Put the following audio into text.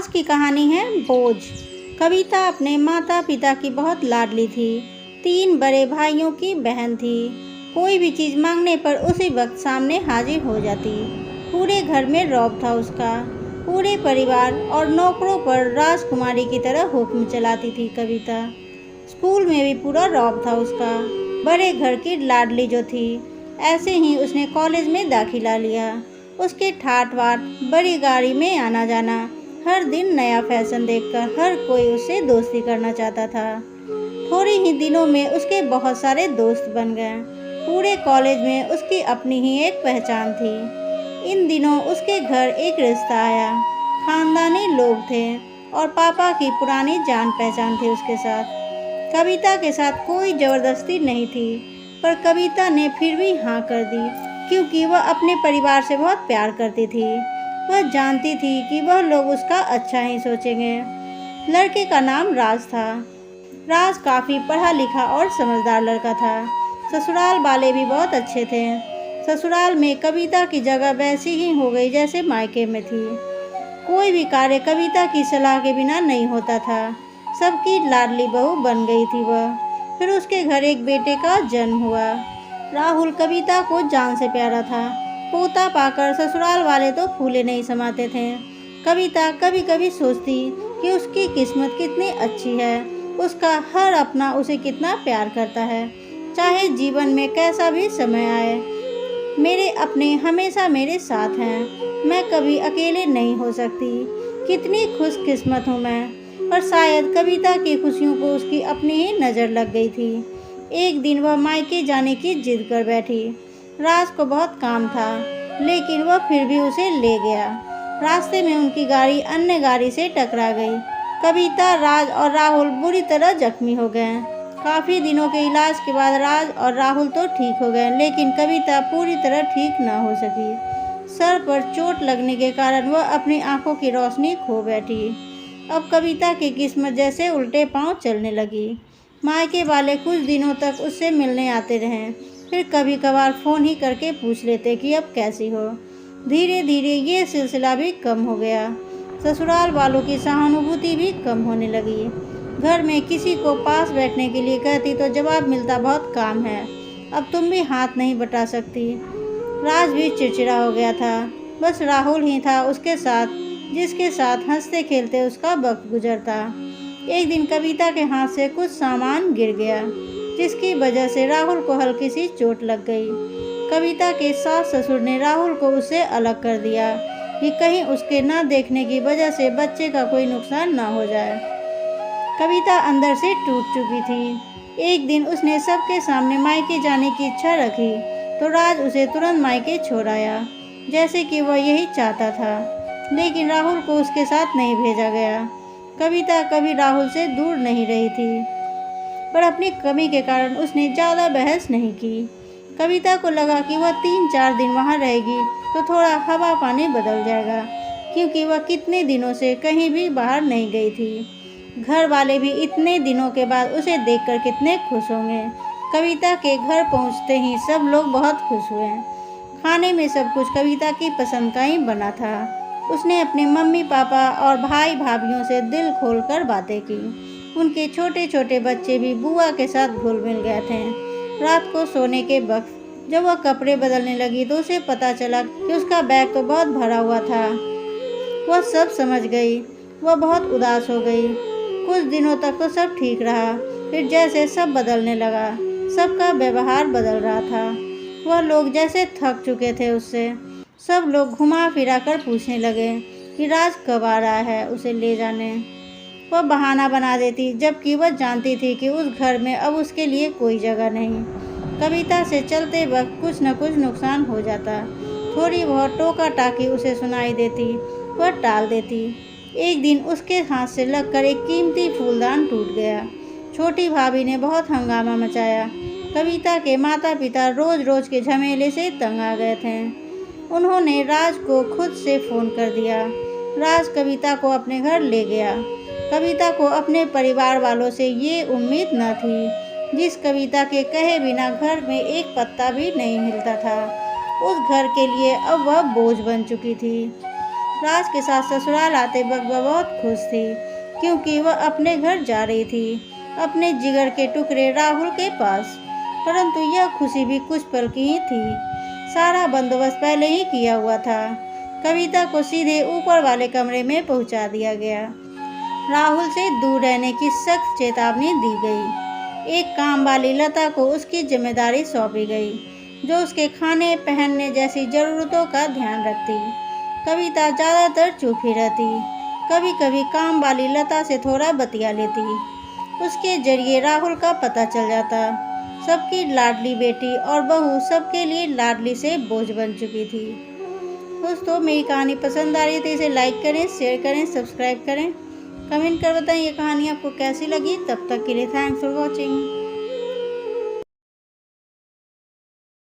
आज की कहानी है बोझ। कविता अपने माता पिता की बहुत लाडली थी। 3 बड़े भाइयों की बहन थी। कोई भी चीज़ मांगने पर उसी वक्त सामने हाजिर हो जाती। पूरे घर में रौब था उसका। पूरे परिवार और नौकरों पर राजकुमारी की तरह हुक्म चलाती थी कविता। स्कूल में भी पूरा रौब था उसका। बड़े घर की लाडली जो थी, ऐसे ही उसने कॉलेज में दाखिला लिया। उसके ठाट बाट, बड़ी गाड़ी में आना जाना, हर दिन नया फैशन देखकर हर कोई उससे दोस्ती करना चाहता था। थोड़े ही दिनों में उसके बहुत सारे दोस्त बन गए। पूरे कॉलेज में उसकी अपनी ही एक पहचान थी। इन दिनों उसके घर एक रिश्ता आया। खानदानी लोग थे और पापा की पुरानी जान पहचान थी उसके साथ। कविता के साथ कोई ज़बरदस्ती नहीं थी, पर कविता ने फिर भी हाँ कर दी, क्योंकि वह अपने परिवार से बहुत प्यार करती थी। वह जानती थी कि वह लोग उसका अच्छा ही सोचेंगे। लड़के का नाम राज था। राज काफ़ी पढ़ा लिखा और समझदार लड़का था। ससुराल वाले भी बहुत अच्छे थे। ससुराल में कविता की जगह वैसी ही हो गई जैसे मायके में थी। कोई भी कार्य कविता की सलाह के बिना नहीं होता था। सबकी लाडली बहू बन गई थी वह। फिर उसके घर एक बेटे का जन्म हुआ। राहुल कविता को जान से प्यारा था। पोता पाकर ससुराल वाले तो फूले नहीं समाते थे। कविता कभी कभी सोचती कि उसकी किस्मत कितनी अच्छी है। उसका हर अपना उसे कितना प्यार करता है। चाहे जीवन में कैसा भी समय आए, मेरे अपने हमेशा मेरे साथ हैं। मैं कभी अकेले नहीं हो सकती। कितनी खुशकिस्मत हूँ मैं। पर शायद कविता की खुशियों को उसकी अपनी ही नज़र लग गई थी। एक दिन वह मायके जाने की जिद कर बैठी। राज को बहुत काम था, लेकिन वह फिर भी उसे ले गया। रास्ते में उनकी गाड़ी अन्य गाड़ी से टकरा गई। कविता, राज और राहुल बुरी तरह जख्मी हो गए। काफ़ी दिनों के इलाज के बाद राज और राहुल तो ठीक हो गए, लेकिन कविता पूरी तरह ठीक न हो सकी। सर पर चोट लगने के कारण वह अपनी आंखों की रोशनी खो बैठी। अब कविता की किस्मत जैसे उल्टे पांव चलने लगी। मायके वाले कुछ दिनों तक उससे मिलने आते रहे, फिर कभी कभार फ़ोन ही करके पूछ लेते कि अब कैसी हो। धीरे धीरे ये सिलसिला भी कम हो गया। ससुराल वालों की सहानुभूति भी कम होने लगी। घर में किसी को पास बैठने के लिए कहती तो जवाब मिलता, बहुत काम है, अब तुम भी हाथ नहीं बटा सकती। राज भी चिड़चिड़ा हो गया था। बस राहुल ही था उसके साथ, जिसके साथ हंसते खेलते उसका वक्त गुजरता। एक दिन कविता के हाथ से कुछ सामान गिर गया, जिसकी वजह से राहुल को हल्की सी चोट लग गई। कविता के सास ससुर ने राहुल को उससे अलग कर दिया कि कहीं उसके न देखने की वजह से बच्चे का कोई नुकसान न हो जाए। कविता अंदर से टूट चुकी थी। एक दिन उसने सबके सामने मायके जाने की इच्छा रखी तो राज उसे तुरंत मायके छोड़ आया, जैसे कि वह यही चाहता था। लेकिन राहुल को उसके साथ नहीं भेजा गया। कविता कभी राहुल से दूर नहीं रही थी, पर अपनी कमी के कारण उसने ज़्यादा बहस नहीं की। कविता को लगा कि वह 3-4 दिन वहाँ रहेगी तो थोड़ा हवा पानी बदल जाएगा, क्योंकि वह कितने दिनों से कहीं भी बाहर नहीं गई थी। घर वाले भी इतने दिनों के बाद उसे देखकर कितने खुश होंगे। कविता के घर पहुँचते ही सब लोग बहुत खुश हुए। खाने में सब कुछ कविता की पसंद का ही बना था। उसने अपने मम्मी पापा और भाई भाभीयों से दिल खोलकर बातें की। उनके छोटे छोटे बच्चे भी बुआ के साथ घुल मिल गए थे। रात को सोने के वक्त जब वह कपड़े बदलने लगी तो उसे पता चला कि उसका बैग तो बहुत भरा हुआ था। वह सब समझ गई। वह बहुत उदास हो गई। कुछ दिनों तक तो सब ठीक रहा, फिर जैसे सब बदलने लगा, सबका व्यवहार बदल रहा था। वह लोग जैसे थक चुके थे उससे। सब लोग घुमा फिरा कर पूछने लगे कि राज कब आ रहा है उसे ले जाने। वह बहाना बना देती, जबकि वह जानती थी कि उस घर में अब उसके लिए कोई जगह नहीं। कविता से चलते वक्त कुछ न कुछ नुकसान हो जाता। थोड़ी बहुत टोका टाकी उसे सुनाई देती, वह टाल देती। एक दिन उसके हाथ से लगकर एक कीमती फूलदान टूट गया। छोटी भाभी ने बहुत हंगामा मचाया। कविता के माता पिता रोज रोज के झमेले से तंग आ गए थे। उन्होंने राज को खुद से फ़ोन कर दिया। राज कविता को अपने घर ले गया। कविता को अपने परिवार वालों से ये उम्मीद न थी, जिस कविता के कहे बिना घर में एक पत्ता भी नहीं हिलता था। उस घर के लिए अब वह बोझ बन चुकी थी। राज के साथ ससुराल आते वक्त वह बहुत खुश थी, क्योंकि वह अपने घर जा रही थी, अपने जिगर के टुकड़े राहुल के पास। परंतु यह खुशी भी कुछ पल की ही थी। सारा बंदोबस्त पहले ही किया हुआ था। कविता को सीधे ऊपर वाले कमरे में पहुंचा दिया गया। राहुल से दूर रहने की सख्त चेतावनी दी गई। एक काम वाली लता को उसकी जिम्मेदारी सौंपी गई, जो उसके खाने पहनने जैसी ज़रूरतों का ध्यान रखती। कविता ज़्यादातर चुप ही रहती। कभी कभी काम वाली लता से थोड़ा बतिया लेती। उसके जरिए राहुल का पता चल जाता। सबकी लाडली बेटी और बहू सबके लिए लाडली से बोझ बन चुकी थी। दोस्तों, मेरी कहानी पसंद आ रही है तो इसे लाइक करें, शेयर करें, सब्सक्राइब करें। कमेंट कर बताएं ये कहानी आपको कैसी लगी। तब तक के लिए थैंक्स फॉर वॉचिंग।